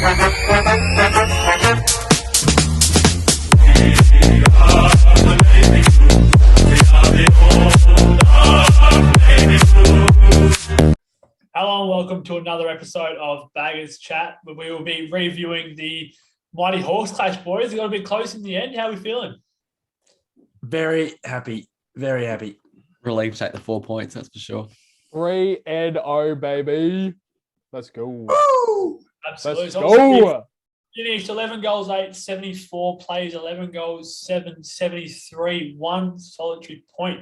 Hello and welcome to another episode of Baggers Chat, where we will be reviewing the Mighty Hawks clash, boys. We got a bit close in the end. How are we feeling? Very happy. Very happy. Relieved to take the 4 points, that's for sure. 3-0, baby. Let's go. Woo! Absolutely. Let's go. Finished 11 goals, 8, 74 plays, 11 goals, 7, 73, 1 solitary point.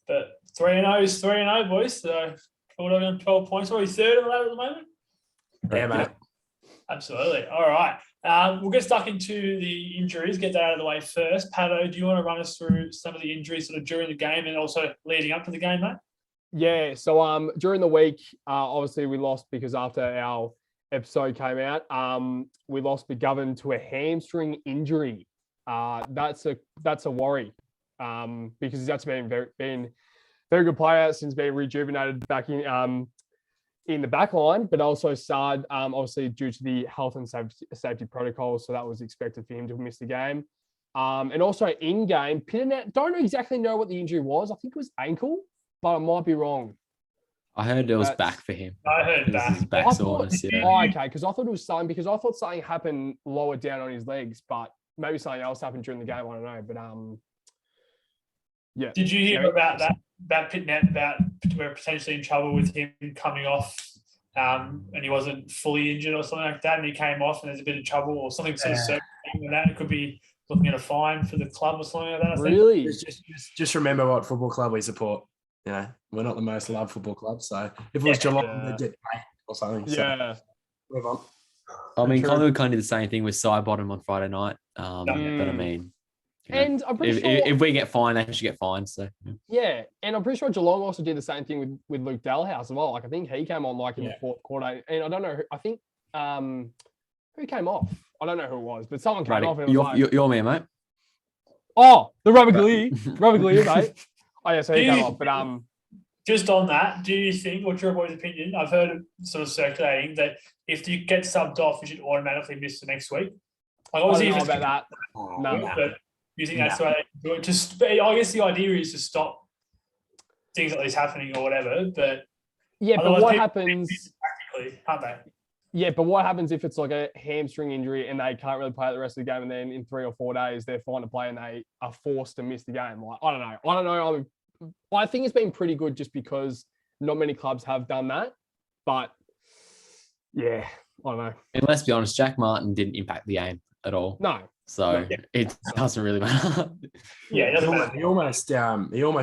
But 3-0 is 3-0, boys. So we're on 12 points. Are we third of that at the moment? Yeah, mate. Absolutely. All right. We'll get stuck into the injuries, get that out of the way first. Pato, do you want to run us through some of the injuries that are during the game and also leading up to the game, mate? Yeah. So during the week, obviously we lost because after our episode came out, we lost McGovern to a hamstring injury. That's a worry because he's actually been very good player since being rejuvenated back in the back line, but also sad, obviously due to the health and safety protocols. So that was expected for him to miss the game. And also in game, don't exactly know what the injury was. I think it was ankle, but I might be wrong. I heard it was back for him. I heard It was back. his back soreness, yeah. Oh, okay, because I thought it was something, because I thought something happened lower down on his legs, but maybe something else happened during the game. I don't know, but yeah. Did you hear about that Pitnet, about we're potentially in trouble with him coming off and he wasn't fully injured or something like that, and he came off and there's a bit of trouble or something sort of circulating with that? It could be looking at a fine for the club or something like that, I think. Really? Just remember what football club we support. You know, we're not the most loved football club. So if it was Geelong, they'd get paid or something. Yeah. So move on. I mean, True. Collingwood kind of did the same thing with Sidebottom on Friday night. But I mean, you know, And I'm pretty sure if we get fined, they should get fined. So yeah, and I'm pretty sure Geelong also did the same thing with Luke Dalhouse as well. Like I think he came on in the fourth quarter, and I don't know. I think who came off? I don't know who it was, but someone came off. And it was you're me, mate. Oh, the Ravaglia, mate. Oh yeah, so he came off. But just on that, do you think, what's your boy's opinion? I've heard it sort of circulating that if you get subbed off, you should automatically miss the next week. Like, I don't know about that. No. But you think that's the way they do it? Just, I guess the idea is to stop things like this happening or whatever. But yeah, but what happens? Practically, aren't they? Yeah, but what happens if it's like a hamstring injury and they can't really play the rest of the game, and then in 3 or 4 days they're fine to play and they are forced to miss the game? Like, I don't know. I think it's been pretty good just because not many clubs have done that. But yeah, I don't know. And let's be honest, Jack Martin didn't impact the game at all. No. So it doesn't really matter. Yeah, it doesn't matter. He almost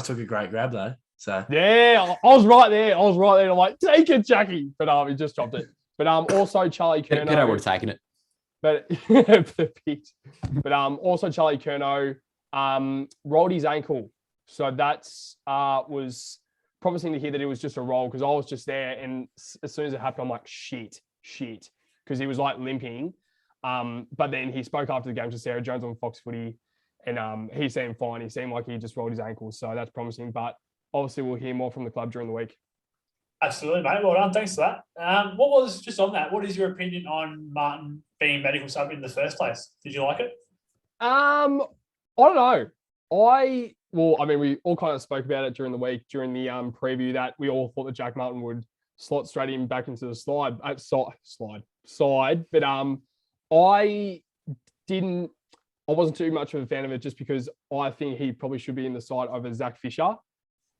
took a great grab though. So Yeah, I was right there. I'm like, take it, Jackie. But he just dropped it. But also Charlie Curnow. Pedo would have taken it. But the pitch. But also Charlie Curnow rolled his ankle. So that's was promising to hear that it was just a roll, because I was just there, and as soon as it happened, I'm like, shit, because he was like limping. But then he spoke after the game to Sarah Jones on Fox Footy, and he seemed fine. He seemed like he just rolled his ankle, so that's promising. But obviously, we'll hear more from the club during the week. Absolutely, mate. Well done. Thanks for that. What was, just on that, what is your opinion on Martin being medical sub in the first place? Did you like it? I don't know. We all kind of spoke about it during the week, during the preview, that we all thought that Jack Martin would slot straight in back into the side. But I wasn't too much of a fan of it, just because I think he probably should be in the side over Zach Fisher.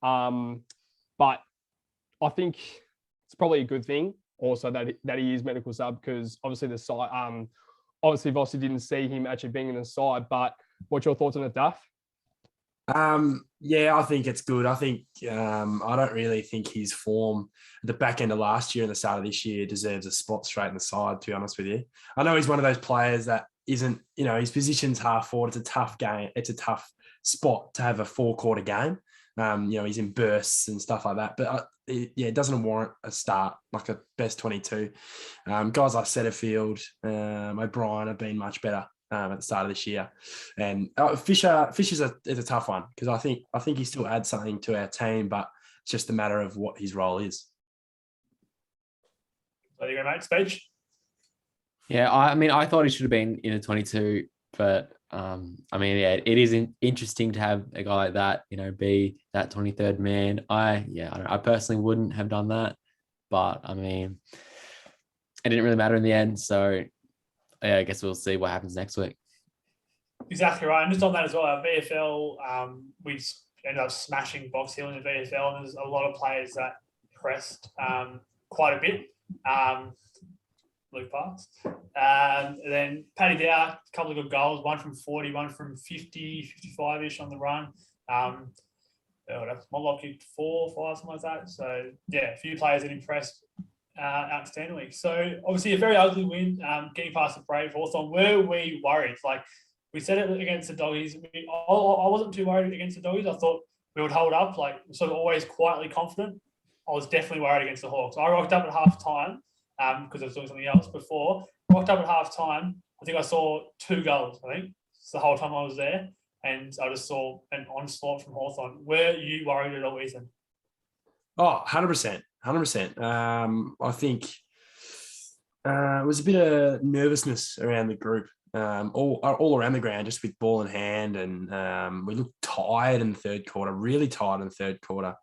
But I think it's probably a good thing also that he is medical sub, because obviously the side, obviously Vossi didn't see him actually being in the side. But what's your thoughts on it, Duff? Yeah, I think it's good. I think I don't really think his form at the back end of last year and the start of this year deserves a spot straight in the side, to be honest with you. I know he's one of those players that isn't, his position's half forward. It's a tough game. It's a tough spot to have a 4-quarter game. He's in bursts and stuff like that. But it doesn't warrant a start, like a best 22. Guys like Setterfield, O'Brien have been much better at the start of this year. And Fisher's is a tough one, because I think he still adds something to our team, but it's just a matter of what his role is. There you go, mate. Speech. Yeah, I mean, I thought he should have been in a 22, but I mean, yeah, it is interesting to have a guy like that, be that 23rd man. I personally wouldn't have done that, but I mean, it didn't really matter in the end. So yeah, I guess we'll see what happens next week. Exactly right. And just on that as well, our VFL, we ended up smashing Box Hill in the VFL, and there's a lot of players that pressed quite a bit. Luke Parks. And then Paddy Dow, a couple of good goals, one from 40, one from 50, 55-ish on the run. Motlop kicked 4, 5, something like that. So, yeah, a few players that impressed outstandingly. So, obviously, a very ugly win, getting past the Brave Hawthorn. Were we worried? Like, we said it against the Doggies. I wasn't too worried against the Doggies. I thought we would hold up, like, sort of always quietly confident. I was definitely worried against the Hawks. I rocked up at half-time because I was doing something else before. Rocked up at half-time. I think I saw 2 goals, It's the whole time I was there. And I just saw an onslaught from Hawthorn. Were you worried at all, Ethan? Oh, 100%. 100%. I think it was a bit of nervousness around the group, all around the ground, just with ball in hand. And we looked tired in the third quarter, really tired in the third quarter.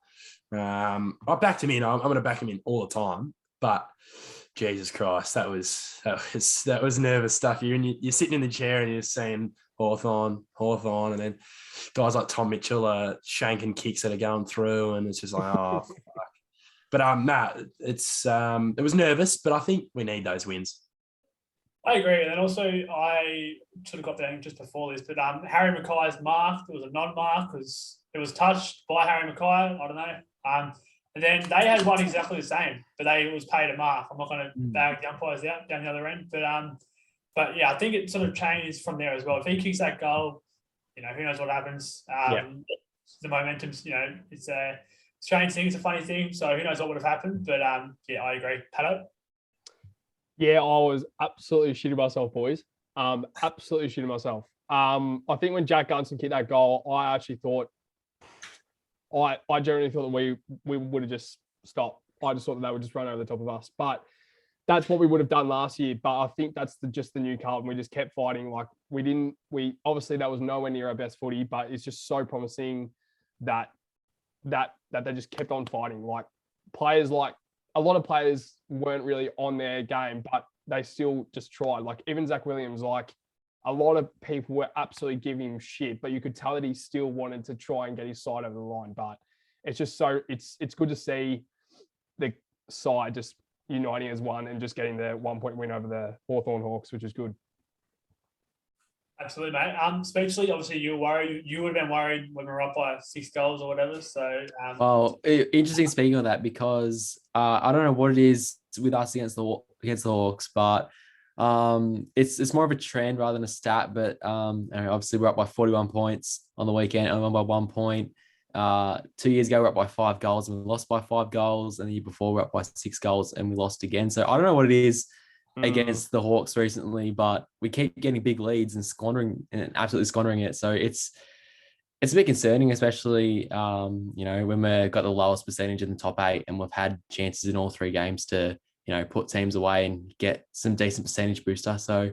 I backed him in. I'm going to back him in all the time. But Jesus Christ, that was nervous stuff. You're sitting in the chair and you're saying Hawthorn, and then guys like Tom Mitchell are shanking kicks that are going through, and it's just like, oh, fuck. But it was nervous, but I think we need those wins. I agree. And then also, I sort of got there just before this, but Harry Mackay's mark, it was a non-mark because it was touched by Harry Mackay. I don't know. And then they had one exactly the same, but it was paid a mark. I'm not going to bag the umpires out down the other end. But yeah, I think it sort of changes from there as well. If he kicks that goal, who knows what happens. The momentum, it's a strange thing. It's a funny thing. So who knows what would have happened. But yeah, I agree. Pato? Yeah, I was absolutely shitting myself, boys. Absolutely shitting myself. I think when Jack Gunson kicked that goal, I actually thought, I generally thought that we would have just stopped. I just thought that they would just run over the top of us. But that's what we would have done last year. But I think that's just the new Carlton. We just kept fighting. Like we obviously that was nowhere near our best footy, but it's just so promising that they just kept on fighting. Like players, like a lot of players weren't really on their game, but they still just tried. Like even Zach Williams, like a lot of people were absolutely giving him shit, but you could tell that he still wanted to try and get his side over the line. But it's just it's good to see the side just uniting as one and just getting the 1-point win over the Hawthorn Hawks, which is good. Absolutely, mate. Especially, obviously, you were worried. You would have been worried when we were up by 6 goals or whatever. So, well, interesting speaking on that because I don't know what it is with us against the Hawks, but it's more of a trend rather than a stat. But obviously, we're up by 41 points on the weekend, and by 1 point. 2 years ago, we're up by 5 goals and we lost by 5 goals, and the year before, we're up by 6 goals and we lost again. So I don't know what it is against the Hawks recently, but we keep getting big leads and absolutely squandering it. So it's a bit concerning, especially when we've got the lowest percentage in the top 8 and we've had chances in all 3 games to put teams away and get some decent percentage booster. So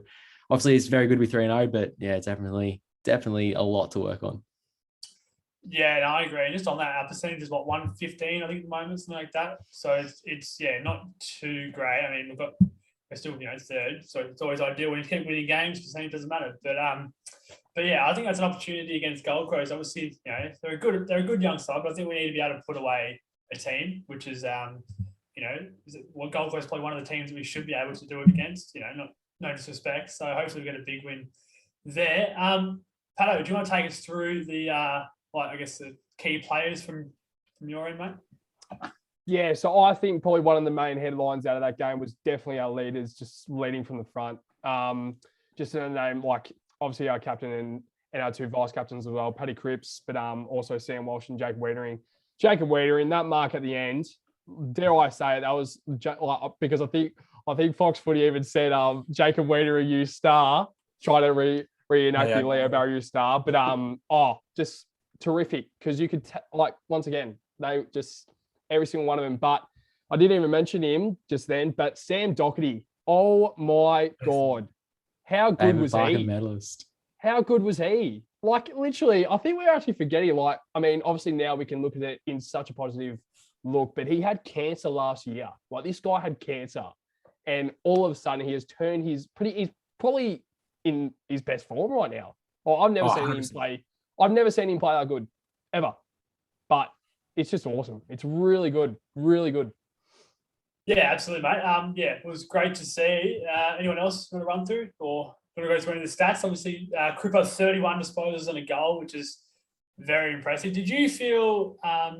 obviously it's very good with 3-0, but yeah, definitely a lot to work on. Yeah, no, I agree. And just on that, our percentage is 115, I think, at the moment, something like that. So it's not too great. I mean, we're still, third, so it's always ideal when you keep winning games. Percentage doesn't matter, but yeah, I think that's an opportunity against Gold Coast. Obviously, they're a good young side, but I think we need to be able to put away a team, which is Gold Coast play one of the teams that we should be able to do it against. No disrespect. So hopefully we get a big win there. Pato, do you want to take us through the the key players from your end, mate? Yeah, so I think probably one of the main headlines out of that game was definitely our leaders just leading from the front. Just in a name like obviously our captain and our 2 vice captains as well, Paddy Cripps, but also Sam Walsh and Jacob Wiedering. Jacob Wiedering, that mark at the end, dare I say it, that was because I think Fox Footy even said Jacob Wiedering used star, try to reenact the Leo Barry star, but just terrific because you could once again they just every single one of them. But I didn't even mention him just then, but Sam Doherty Oh my God. How good David was Barker he? medalist. How good was he? Like, literally, I think we're actually forgetting, like, I mean, obviously now we can look at it in such a positive look, but he had cancer last year. Like, this guy had cancer. And all of a sudden, he's probably in his best form right now. Well, I've never seen him 100%. play. I've never seen him play that good, ever. But it's just awesome. It's really good. Really good. Yeah, absolutely, mate. Yeah, it was great to see. Anyone else want to run through or want to go through any of the stats? Obviously, Cripper 31 disposals and a goal, which is very impressive. Did you feel, I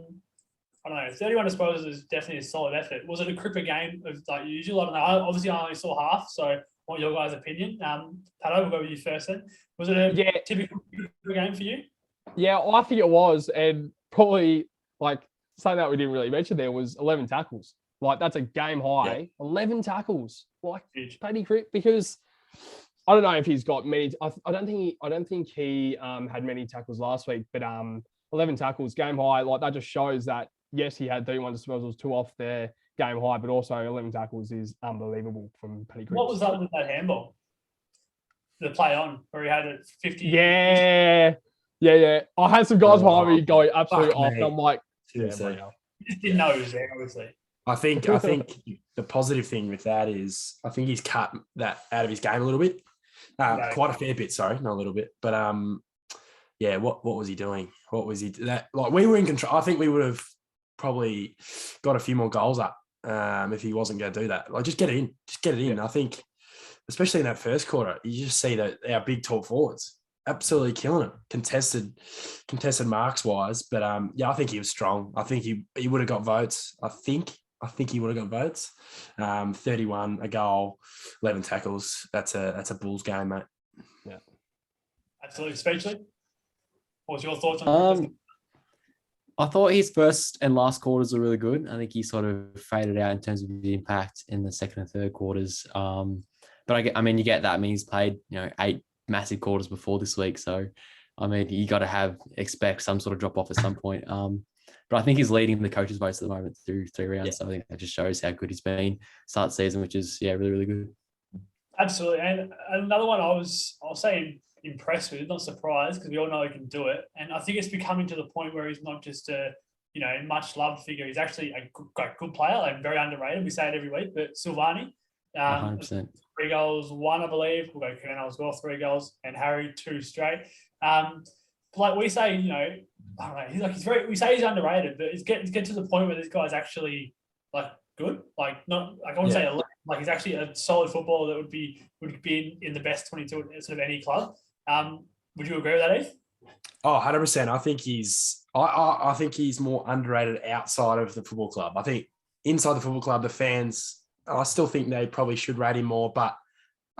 don't know, 31 disposals is definitely a solid effort. Was it a Cripper game of like usual? I don't know. Obviously, I only saw half, so I want your guys' opinion. Pato, we'll go with you first then. Was it a typical Cripper game for you? Yeah, I think it was. And probably like something that we didn't really mention there was 11 tackles. Like, that's a game high. Yeah. 11 tackles. Like, Huge. Paddy Crick, because I don't know if he's got many. I don't think he had many tackles last week, but 11 tackles, game high. Like, that just shows that yes, he had 31 disposals, 2 off their game high, but also 11 tackles is unbelievable from Paddy Crick. What was up with that handball? The play on where he had it 50. Yeah. I had some guys behind me going absolutely off. And I'm like, Seriously. You just didn't know it was there, obviously. I think the positive thing with that is I think he's cut that out of his game a little bit, quite a fair bit. Sorry, not a little bit, but yeah. What was he doing? What was he that like? We were in control. I think we would have probably got a few more goals up if he wasn't going to do that. Like, just get it in, I think, especially in that first quarter, you just see that our big tall forwards absolutely killing it, contested marks wise. But yeah, I think he was strong. I think he would have got votes. I think he would have got votes. 31, a goal, 11 tackles. That's a Bulls game, mate. Yeah, absolutely. Speechless. What was your thoughts on? I thought his first and last quarters were really good. I think he sort of faded out in terms of the impact in the second and third quarters. But I mean, you get that. I mean, he's played 8 massive quarters before this week, so I mean, you got to expect some sort of drop off at some point. But I think he's leading the coaches' votes at the moment through 3 rounds. Yeah. So I think that just shows how good he's been start season, which is really, really good. Absolutely. And another one I'll say impressed with, not surprised, because we all know he can do it. And I think it's becoming to the point where he's not just a much loved figure. He's actually a good player, like very underrated. We say it every week, but Silvani, 100%. 3 goals, 1 I believe. We'll go Colonel as well, 3 goals, and Harry 2 straight. Like we say, I don't know. We say he's underrated, but it's get to the point where this guy's actually like good. Like not like I wouldn't say elite, like he's actually a solid footballer that would be in the best 22 sort of any club. Would you agree with that, Heath? Oh, 100%. I think he's more underrated outside of the football club. I think inside the football club, the fans, I still think they probably should rate him more, but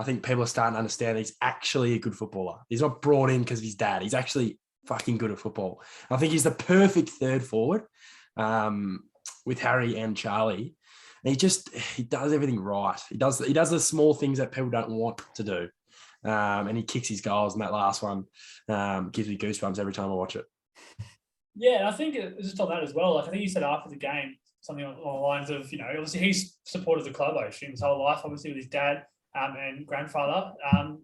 I think people are starting to understand he's actually a good footballer. He's not brought in because of his dad. He's actually fucking good at football. I think he's the perfect third forward with Harry and Charlie. And he does everything right. He does the small things that people don't want to do. And he kicks his goals, and that last one gives me goosebumps every time I watch it. Yeah, and I think just on that as well. Like I think he said after the game something along the lines of, obviously he's supported the club, I assume, his whole life, obviously with his dad and grandfather.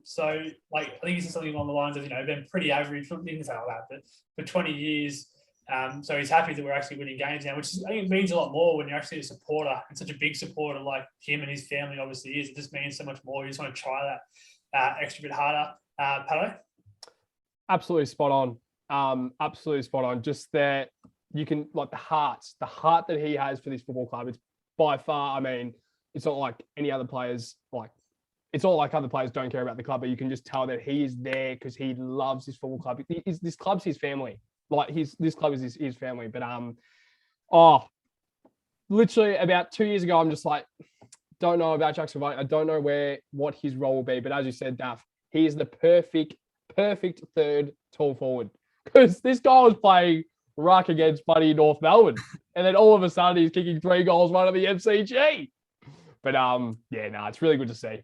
So like I think he said something along the lines of, been pretty average, didn't say all that, but for 20 years. So he's happy that we're actually winning games now, which I think it means a lot more when you're actually a supporter and such a big supporter like him and his family obviously is. It just means so much more. You just want to try that extra bit harder. Pato? Absolutely spot on. Absolutely spot on. Just that you can, like the heart that he has for this football club, it's by far, I mean, it's not like any other players, it's not like other players don't care about the club, but you can just tell that he is there because he loves this football club. This club's his family. This club is his family. But literally about 2 years ago, I'm just like, don't know about Jack Silvagni. I don't know what his role will be. But as you said, Daff, he is the perfect third tall forward. Because this guy was playing ruck against Buddy North Melbourne. And then all of a sudden he's kicking 3 goals, 1 of the MCG. But it's really good to see.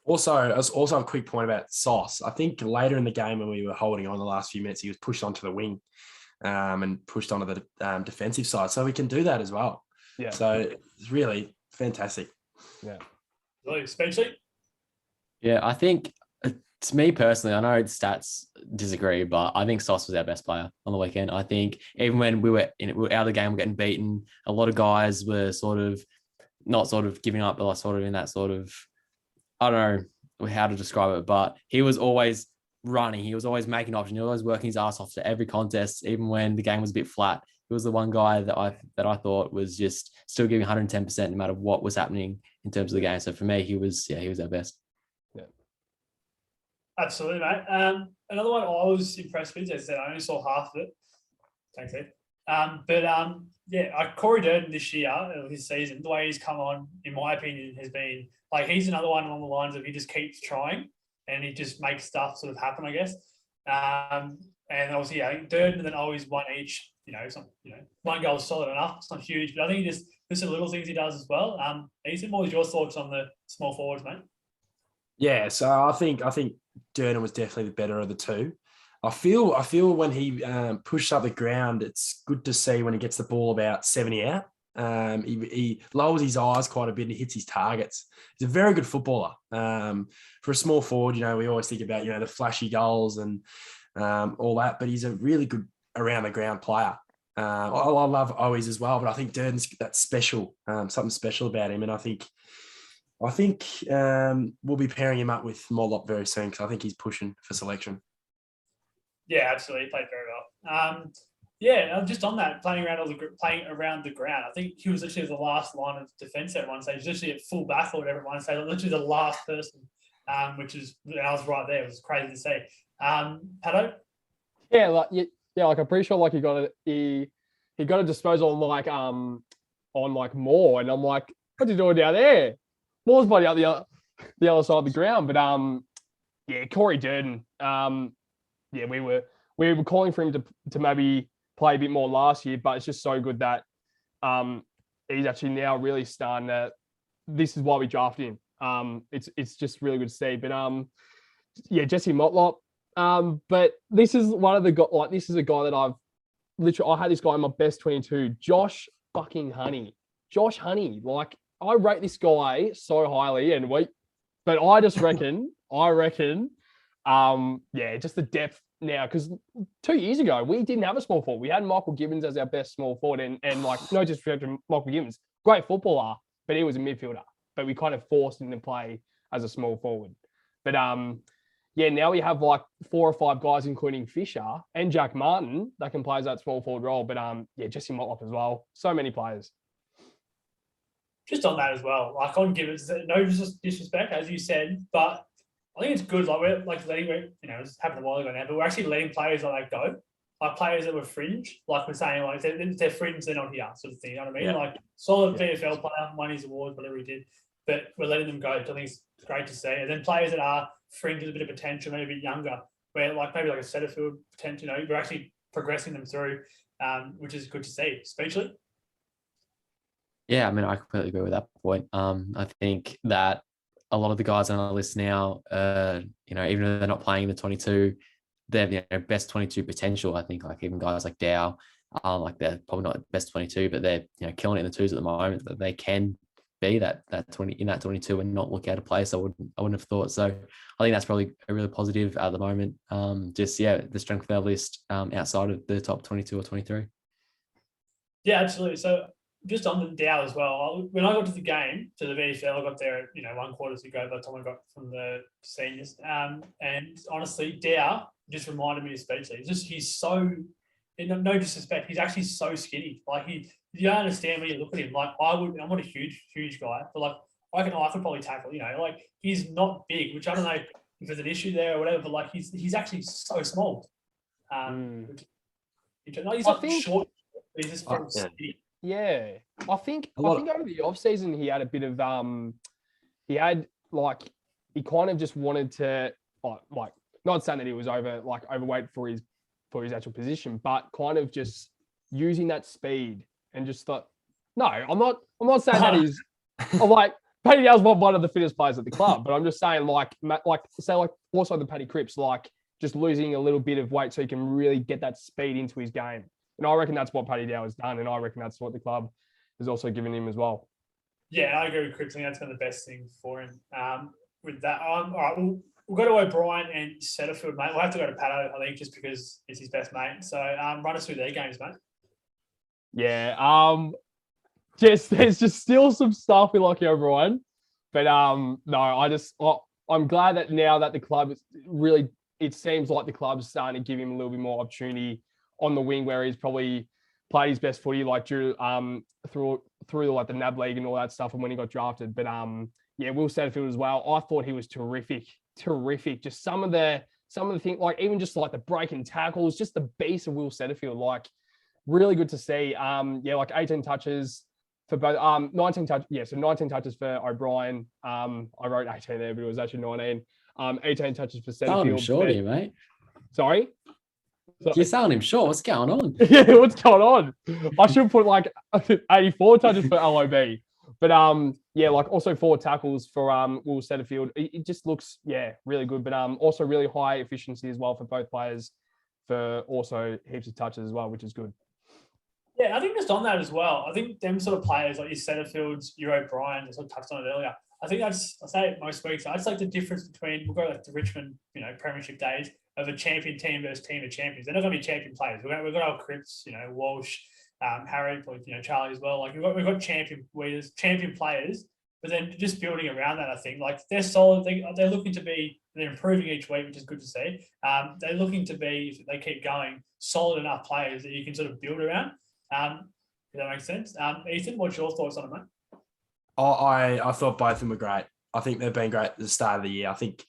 Also a quick point about Sauce. I think later in the game when we were holding on the last few minutes, he was pushed onto the wing and pushed onto the defensive side. So we can do that as well. Yeah. So it's really fantastic. Yeah. Especially. Yeah, I think to me personally, I know the stats disagree, but I think Sauce was our best player on the weekend. I think even when we were out of the game, we're getting beaten. A lot of guys were not giving up, but like in that I don't know how to describe it, but he was always running. He was always making options. He was always working his ass off to every contest, even when the game was a bit flat. He was the one guy that I thought was just still giving 110% no matter what was happening in terms of the game. So for me, he was our best. Yeah. Absolutely, mate. Another one I was impressed with, as I said, I only saw half of it. Thanks, Ed. Corey Durden this year, his season, the way he's come on, in my opinion, has been like he's another one along the lines of he just keeps trying and he just makes stuff sort of happen, I guess. And obviously, I think Durden and then always one each. One goal is solid enough. It's not huge, but I think there's some little things he does as well. Ethan, what was your thoughts on the small forwards, mate? Yeah, so I think Durden was definitely the better of the two. I feel when he pushed up the ground, it's good to see when he gets the ball about 70 out. He lowers his eyes quite a bit and he hits his targets. He's a very good footballer. For a small forward, we always think about, the flashy goals and all that, but he's a really good around the ground player. I love Owies as well, but I think Durden's that special, something special about him. And I think we'll be pairing him up with Mollop very soon because I think he's pushing for selection. Yeah, absolutely. He played very well. Just on that, playing around the ground. I think he was literally the last line of defence at one stage. Literally at full back or whatever at one stage. Literally the last person, I was right there. It was crazy to see. Pato? Yeah, like I'm pretty sure like he got a disposal on Moore, and I'm like, what's he doing down there? Moore's body up the other side of the ground, but Corey Durden. We were calling for him to maybe play a bit more last year, but it's just so good that he's actually now really starting to. This is why we drafted him. It's just really good to see. But Jesse Motlop. But this is this is a guy that I had this guy in my best 22, Josh fucking Honey. Josh Honey. Like I rate this guy so highly, but I just reckon, just the depth now, because 2 years ago we didn't have a small forward. We had Michael Gibbons as our best small forward, and like no disrespect to Michael Gibbons, great footballer, but he was a midfielder. But we kind of forced him to play as a small forward. But now we have like 4 or 5 guys, including Fisher and Jack Martin, that can play as that small forward role. But Jesse Motlop as well. So many players. Just on that as well, like on Gibbons, no disrespect, as you said, but I think it's good. Like we're like letting, it's happened a while ago now, but we're actually letting players like that go. Like players that were fringe, like we're saying, like they're fringe, they're not here, sort of thing. You know what I mean? Yeah. Like solid PFL player, won his awards, whatever he did, but we're letting them go. I think it's great to see. And then players that are fringe with a bit of potential, maybe a bit younger, where maybe like a Setterfield potential, we're actually progressing them through, which is good to see, especially. Yeah, I mean, I completely agree with that point. I think that a lot of the guys on our list now, even though they're not playing in the 22, they're best 22 potential. I think like even guys like Dow, like they're probably not best 22, but they're killing it in the twos at the moment. That they can be that 20 in that 22 and not look out of place. I wouldn't have thought so. I think that's probably a really positive at the moment. The strength of our list outside of the top 22 or 23. Yeah, absolutely. So just on the Dow as well, when I got to the game, to the VFL, I got there, 1 quarter to go by the time I got from the seniors. And honestly, Dow just reminded me of Speechley. He's so, no disrespect, he's actually so skinny. Like you don't understand when you look at him. Like I'm not a huge guy, but like I could probably tackle, like he's not big, which I don't know if there's an issue there or whatever, but like he's actually so small. He's not short, but he's just very skinny. Yeah, I think over the off season he had a bit of he kind of just wanted to like not saying that he was overweight for his actual position, but kind of just using that speed and just thought, no, I'm not saying that he's like Paddy Dow's one of the fittest players at the club, but I'm just saying like also the Paddy Cripps, like just losing a little bit of weight so he can really get that speed into his game. And I reckon that's what Paddy Dow has done, and I reckon that's what the club has also given him as well. Yeah, I agree with Cripps. I think that's kind of the best thing for him. With that, all right, we'll go to O'Brien and Setterfield, mate. We'll have to go to Pato, I think, just because it's his best mate. So run us through their games, mate. Yeah. There's just still some stuff with Lockie O'Brien, but no, I'm glad that now that the club is really, it seems like the club's starting to give him a little bit more opportunity on the wing, where he's probably played his best footy through like the NAB league and all that stuff, and when he got drafted. But Will Setterfield as well. I thought he was terrific. Just some of the things, like even just like the breaking tackles, just the beast of Will Setterfield. Like really good to see. Like 18 touches for both. 19 touches. Yeah, so 19 touches for O'Brien. I wrote 18 there, but it was actually 19. 18 touches for Setterfield. Selling him short here, mate. Sorry. You're selling him short. What's going on? Yeah, what's going on? I should put like 84 touches for LOB. But like also 4 tackles for Will Setterfield. It just looks really good. But also really high efficiency as well for both players, for also heaps of touches as well, which is good. Yeah, I think just on that as well. I think them sort of players like your Setterfields, your O'Brien, I sort of touched on it earlier. I think I say it most weeks. I just like the difference between, we'll go like the Richmond, premiership days of a champion team versus team of champions. They're not going to be champion players. We've got our Cripps, Walsh, Harry, Charlie as well. Like we've got champion leaders, champion players, but then just building around that, I think like they're solid. They're looking to be, they're improving each week, which is good to see. They're looking to be, if they keep going, solid enough players that you can sort of build around. If that makes sense. Ethan, what's your thoughts on it, mate? I thought both of them were great. I think they've been great at the start of the year. I think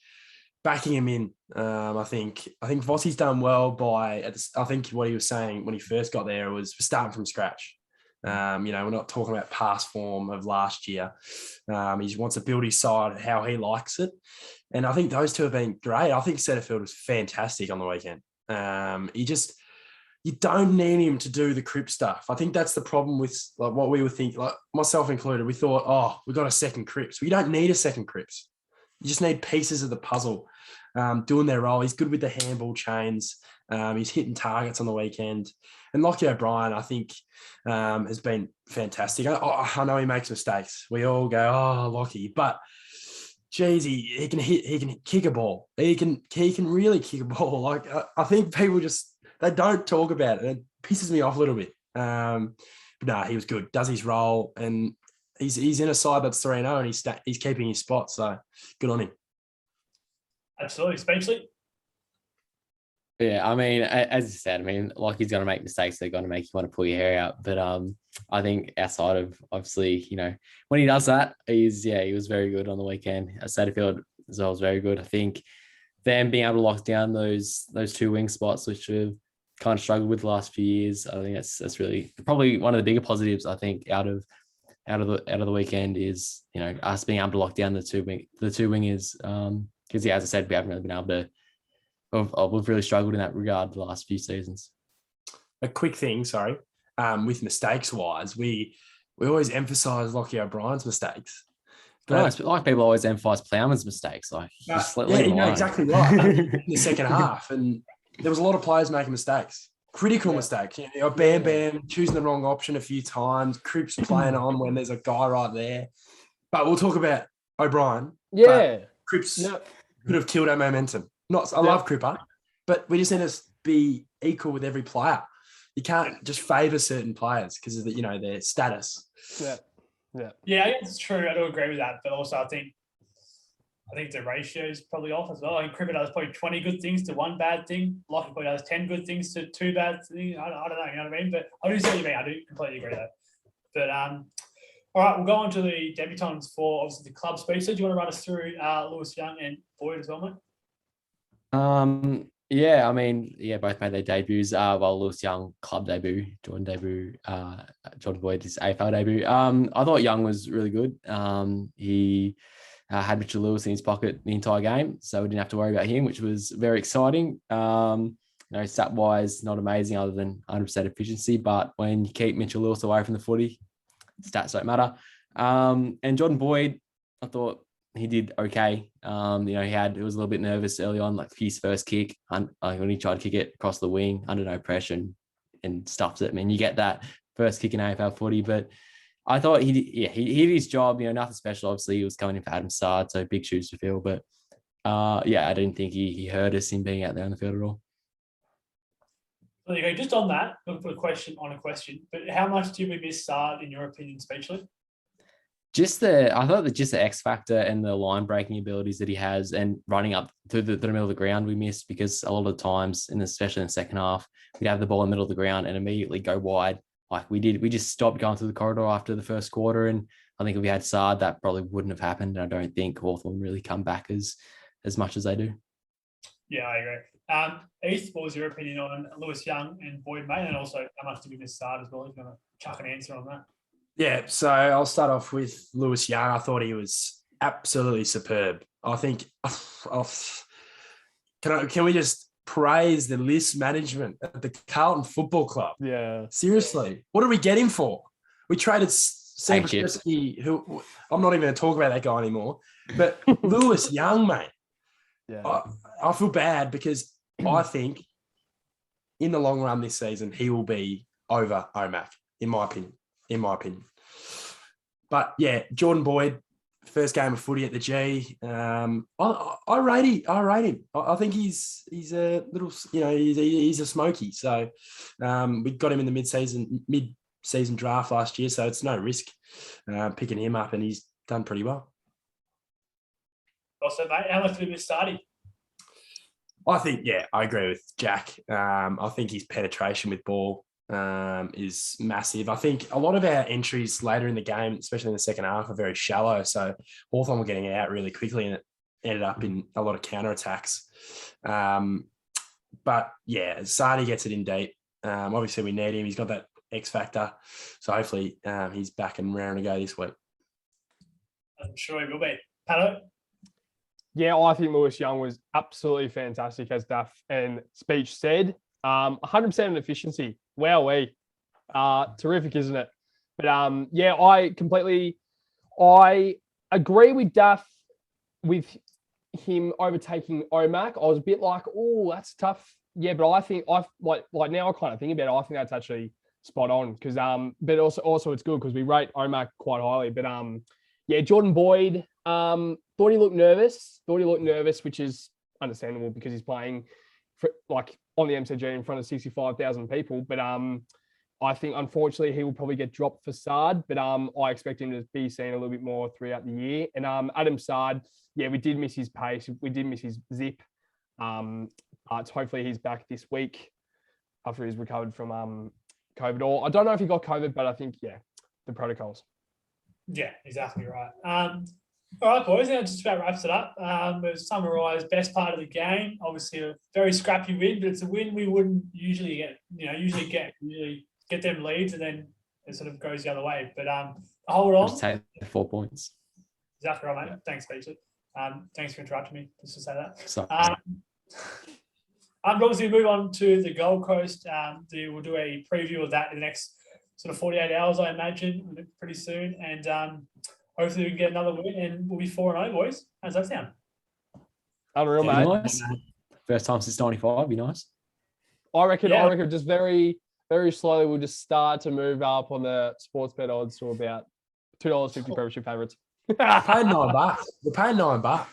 backing him in, I think Vossi's done well by, I think what he was saying when he first got there was starting from scratch. We're not talking about past form of last year. He wants to build his side how he likes it. And I think those two have been great. I think Setterfield was fantastic on the weekend. You don't need him to do the Crip stuff. I think that's the problem with like what we were thinking, like myself included. We thought, we got a second Cripps. We don't need a second Cripps. You just need pieces of the puzzle doing their role. He's good with the handball chains. He's hitting targets on the weekend. And Lockie O'Brien, I think, has been fantastic. I know he makes mistakes. We all go, Lockie, but geez, he can kick a ball. He can really kick a ball. Like I think people they don't talk about it. It pisses me off a little bit. But no, he was good. Does his role, and he's in a side that's 3-0, and he's keeping his spot. So good on him. Absolutely, especially. Yeah, I mean, as you said, like he's going to make mistakes. They're going to make you want to pull your hair out. But I think outside of obviously, when he does that, he was very good on the weekend. Satterfield as well was very good. I think them being able to lock down those 2 wing spots, which we've kind of struggled with the last few years, I think that's really probably one of the bigger positives. I think out of the weekend is us being able to lock down the two wingers. Because as I said, we haven't really been able to. We've really struggled in that regard the last few seasons. A quick thing, sorry, with mistakes wise, we always emphasise Lockie O'Brien's mistakes. But like people always emphasise Plowman's mistakes. Like exactly right. In the second half, and there was a lot of players making mistakes, critical mistakes. Bam choosing the wrong option a few times, Cripps playing on when there's a guy right there. But we'll talk about O'Brien. Yeah, Cripps could have killed our momentum. I love Cripper, but we just need to be equal with every player. You can't just favour certain players because of their status. Yeah, I guess it's true. I do agree with that, but also I think the ratio is probably off as well. I think Cripper does probably 20 good things to 1 bad thing. Lockie probably does 10 good things to 2 bad things. I don't know, you know what I mean? But I do see what you mean. I do completely agree with that. But all right, we'll go on to the debutants for obviously the club speech. So do you want to run us through Lewis Young and Boyd as well, mate? Both made their debuts. Lewis Young club debut, Jordan debut, Jordan Boyd his AFL debut. I thought Young was really good. He had Mitchell Lewis in his pocket the entire game, so we didn't have to worry about him, which was very exciting. Stat wise, not amazing other than 100% efficiency, but when you keep Mitchell Lewis away from the footy, stats don't matter. And Jordan Boyd, I thought he did okay. He was a little bit nervous early on, like his first kick, when he tried to kick it across the wing under no pressure and stuffed it. You get that first kick in AFL footy, but I thought he did his job. Nothing special. Obviously, he was coming in for Adam Sard, so big shoes to fill. But I didn't think he hurt us in being out there on the field at all. There you go. Just on that, look for a question on a question. But how much do we miss Sard, in your opinion, Speechless? I thought that just the X factor and the line breaking abilities that he has and running up to the middle of the ground we missed, because a lot of the times, especially in the second half, we'd have the ball in the middle of the ground and immediately go wide. Like we did. We just stopped going through the corridor after the first quarter. And I think if we had Sard, that probably wouldn't have happened. And I don't think Hawthorn really come back as much as they do. Yeah, I agree. Heath, what was your opinion on Lewis Young and Boyd, mate? And also, how much do we miss Sard as well? If you want to chuck an answer on that. Yeah, so I'll start off with Lewis Young. I thought he was absolutely superb. I think, can we just praise the list management at the Carlton Football Club? Yeah. Seriously, what did we get him for? We traded Sam Krzyzewski, who I'm not even going to talk about that guy anymore. But Lewis Young, mate. Yeah. I feel bad because I think in the long run this season, he will be over Omac, in my opinion. But yeah, Jordan Boyd, first game of footy at the G. I rate him. I think he's a little, he's a smoky. So we got him in the mid-season draft last year, so it's no risk picking him up, and he's done pretty well. Also, mate, how much do we miss Sardi? I think, I agree with Jack. I think his penetration with ball is massive. I think a lot of our entries later in the game, especially in the second half, are very shallow. So Hawthorn were getting it out really quickly, and it ended up in a lot of counterattacks. But yeah, Sardi gets it in deep. Obviously, we need him. He's got that X factor. So hopefully he's back and raring to go this week. I'm sure he will be. Pato? Yeah, I think Lewis Young was absolutely fantastic, as Duff and Speech said. 100% in efficiency. Wowee. Terrific, isn't it? But I agree with Duff with him overtaking Omac. I was a bit like, oh, that's tough. Yeah, but I think like now I kind of think about it, I think that's actually spot on, because but also it's good because we rate Omac quite highly. But Jordan Boyd, thought he looked nervous, which is understandable because he's playing on the MCG in front of 65,000 people. But I think, unfortunately, he will probably get dropped for Sard, but I expect him to be seen a little bit more throughout the year. And Adam Sard, we did miss his pace. We did miss his zip. Hopefully he's back this week after he's recovered from COVID. Or I don't know if he got COVID, but I think, the protocols. Yeah, exactly right. All right, boys, that just about wraps it up. We've summarised best part of the game. Obviously, a very scrappy win, but it's a win we wouldn't usually get. Usually get them leads, and then it sort of goes the other way. But hold on. Just take the 4 points. Exactly right, mate. Thanks, Peter. Thanks for interrupting me, just to say that. Sorry. Obviously, move on to the Gold Coast. We'll do a preview of that in the next sort of 48 hours, I imagine, pretty soon. And hopefully we can get another win, and we'll be 4-0, boys. How's that sound? Unreal, mate. Nice. First time since 95, be nice. I reckon just very, very slowly we'll just start to move up on the sports bet odds to about $2.50 premiership favourites. We're paying $9. We're paying $9.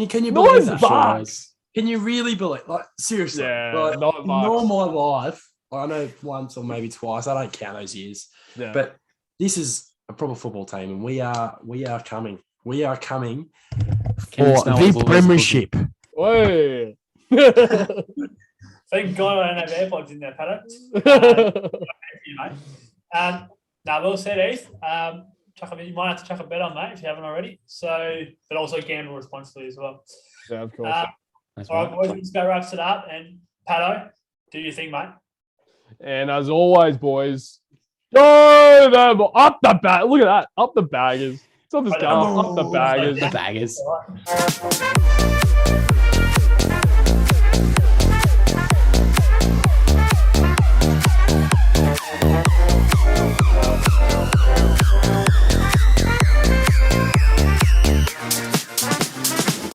Can you believe that? $9? Can you really believe? Like, seriously, in all my life, I know once or maybe twice. I don't count those years, but this is a proper football team, and we are coming. We are coming for the premiership. Whoa. Thank God I don't have AirPods in there, Pato. Well said, Heath. You might have to chuck a bet on that if you haven't already. So, but also gamble responsibly as well. Yeah, of course. All right, boys, this guy wraps it up. And Pato, do you think, mate? And as always, boys, go up the bag. Look at that. Up the baggers. It's not this guy. Up the baggers. The baggers.